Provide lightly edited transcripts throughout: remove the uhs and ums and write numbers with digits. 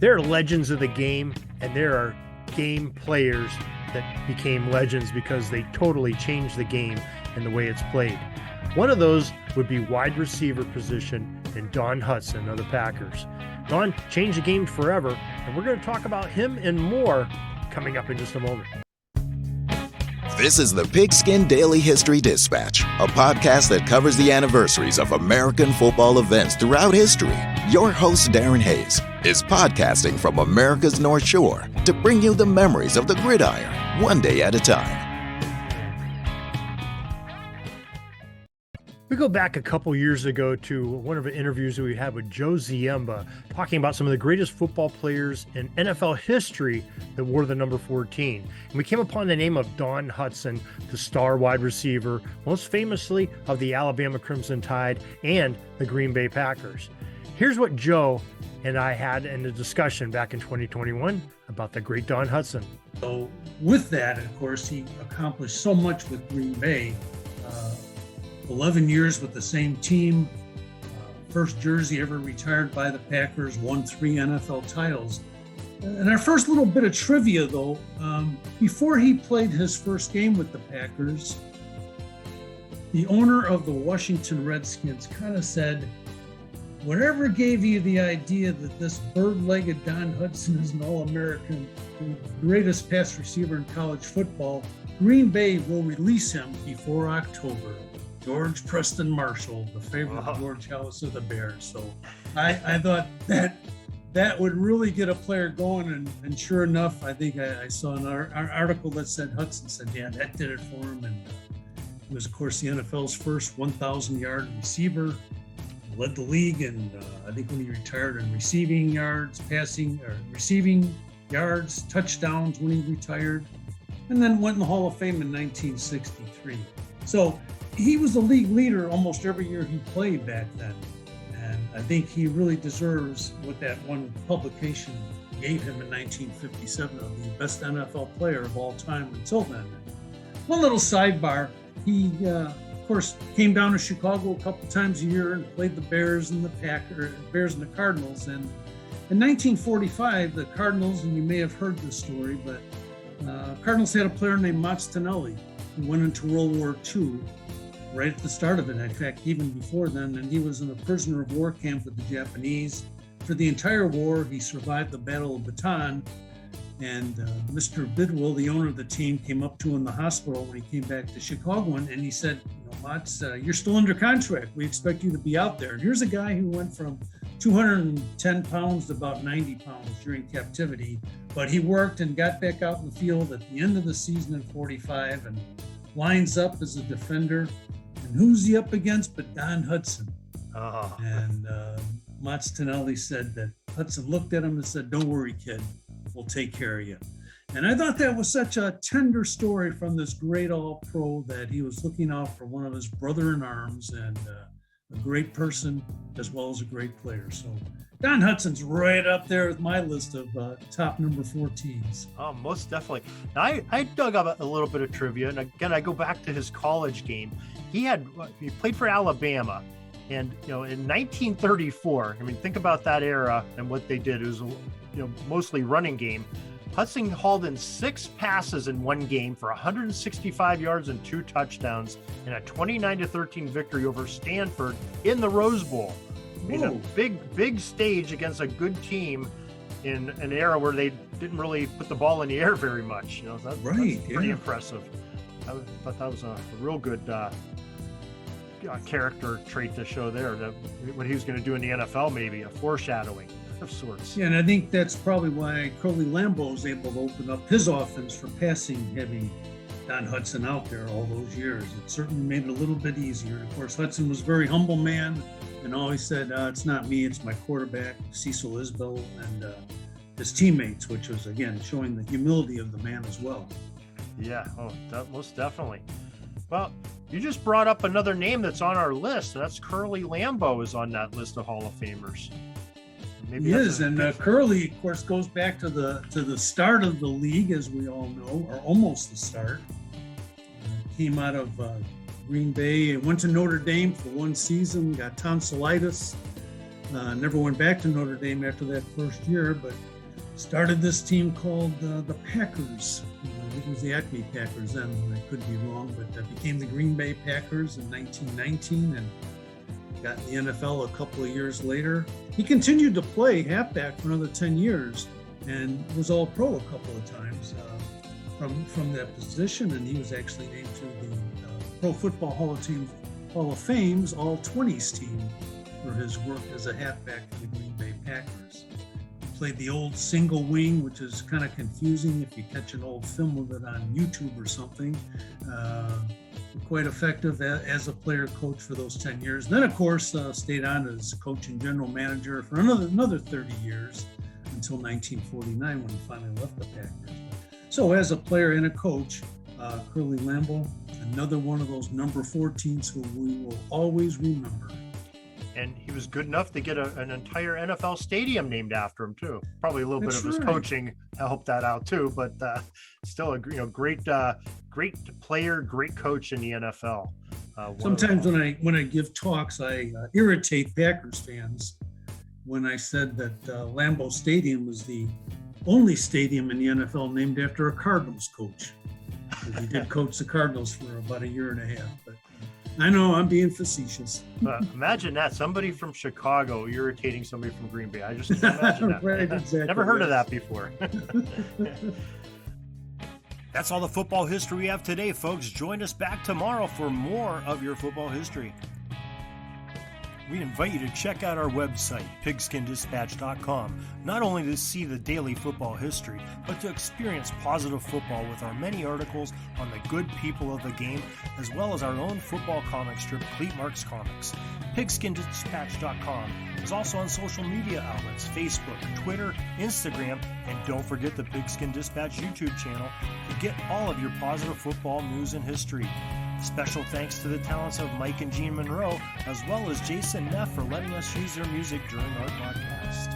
There are legends of the game, and there are game players that became legends because they totally changed the game and the way it's played. One of those would be wide receiver position and Don Hutson of the Packers. Don changed the game forever, and we're going to talk about him and more coming up in just a moment. This is the Pigskin Daily History Dispatch, a podcast that covers the anniversaries of American football events throughout history. Your host, Darren Hayes, is podcasting from America's North Shore to bring you the memories of the gridiron, one day at a time. We go back a couple years ago to one of the interviews that we had with Joe Ziemba, talking about some of the greatest football players in NFL history that wore the number 14. And we came upon the name of Don Hutson, the star wide receiver, most famously of the Alabama Crimson Tide and the Green Bay Packers. Here's what Joe and I had in a discussion back in 2021 about the great Don Hutson. So with that, of course, he accomplished so much with Green Bay. 11 years with the same team, first jersey ever retired by the Packers, won 3 NFL titles. And our first little bit of trivia, though, before he played his first game with the Packers, the owner of the Washington Redskins kind of said, whatever gave you the idea that this bird-legged Don Hutson is an All-American, the greatest pass receiver in college football, Green Bay will release him before October. George Preston Marshall, the favorite of George House of the Bears. So I thought that would really get a player going. And sure enough, I think I saw an article that said Hutson said, yeah, that did it for him. And he was, of course, the NFL's first 1,000-yard receiver, led the league. And I think when he retired in receiving yards, receiving yards, touchdowns when he retired, and then went in the Hall of Fame in 1963. So he was the league leader almost every year he played back then. And I think he really deserves what that one publication gave him in 1957 of the best NFL player of all time until then. One little sidebar, he, of course, came down to Chicago a couple times a year and played the Bears and the Cardinals. And in 1945, the Cardinals, and you may have heard this story, but Cardinals had a player named Mats Tonelli who went into World War II. Right at the start of it, in fact, even before then, and he was in a prisoner of war camp with the Japanese. For the entire war, he survived the Battle of Bataan, and Mr. Bidwell, the owner of the team, came up to him in the hospital when he came back to Chicago, and he said, Mats, you're still under contract. We expect you to be out there. And here's a guy who went from 210 pounds to about 90 pounds during captivity, but he worked and got back out in the field at the end of the season in 45 and lines up as a defender. And who's he up against but Don Hutson? Oh. And Mats Tonelli said that Hutson looked at him and said, don't worry, kid, we'll take care of you. And I thought that was such a tender story from this great all-pro that he was looking out for one of his brother-in-arms and a great person as well as a great player. So Don Hutson's right up there with my list of top number 14s. Oh, most definitely. Now, I dug up a little bit of trivia, and again, I go back to his college game. He played for Alabama, and in 1934. I mean, think about that era and what they did. It was mostly running game. Hutson hauled in 6 passes in one game for 165 yards and 2 touchdowns in a 29-13 victory over Stanford in the Rose Bowl. In a big stage against a good team in an era where they didn't really put the ball in the air very much. That's pretty impressive. I thought that was a real good character trait to show there, that what he was going to do in the NFL, maybe a foreshadowing of sorts. Yeah, and I think that's probably why Curly Lambeau was able to open up his offense for passing, having Don Hutson out there all those years. It certainly made it a little bit easier. Of course, Hutson was a very humble man and always said, it's not me, it's my quarterback, Cecil Isbell, and his teammates, which was, again, showing the humility of the man as well. Yeah, most definitely. Well, you just brought up another name that's on our list. That's Curly Lambeau is on that list of Hall of Famers. Maybe he is, and Curly, of course, goes back to the start of the league, as we all know, or almost the start. Came out of Green Bay and went to Notre Dame for one season, got tonsillitis, Never went back to Notre Dame after that first year, but started this team called the Packers. It was the Acme Packers then, I could be wrong, but became the Green Bay Packers in 1919 and got in the NFL a couple of years later. He continued to play halfback for another 10 years and was all pro a couple of times from that position, and he was actually named to the Pro Football Hall of Fame's All-20s team for his work as a halfback for the Green Bay Packers. Played the old single wing, which is kind of confusing if you catch an old film of it on YouTube or something. Quite effective as a player coach for those 10 years. Then, of course, stayed on as coach and general manager for another 30 years until 1949 when he finally left the Packers. So as a player and a coach, Curly Lambeau, another one of those number 14s who we will always remember. And he was good enough to get an entire NFL stadium named after him too. Probably a little bit of his coaching helped that out too, but still a great player, great coach in the NFL. Sometimes when I give talks, I irritate Packers fans when I said that Lambeau Stadium was the only stadium in the NFL named after a Cardinals coach. He did coach the Cardinals for about a year and a half, but I know I'm being facetious. Imagine that, somebody from Chicago irritating somebody from Green Bay. I just can't imagine that. Right, exactly. Never heard of that before. That's all the football history we have today, folks. Join us back tomorrow for more of your football history. We invite you to check out our website, pigskindispatch.com, not only to see the daily football history, but to experience positive football with our many articles on the good people of the game, as well as our own football comic strip, Cleat Marks Comics. Pigskindispatch.com is also on social media outlets, Facebook, Twitter, Instagram, and don't forget the Pigskin Dispatch YouTube channel to get all of your positive football news and history. Special thanks to the talents of Mike and Gene Monroe, as well as Jason Neff for letting us use their music during our podcast.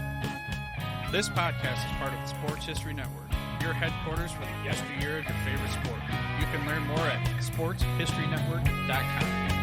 This podcast is part of the Sports History Network, your headquarters for the yesteryear of your favorite sport. You can learn more at sportshistorynetwork.com.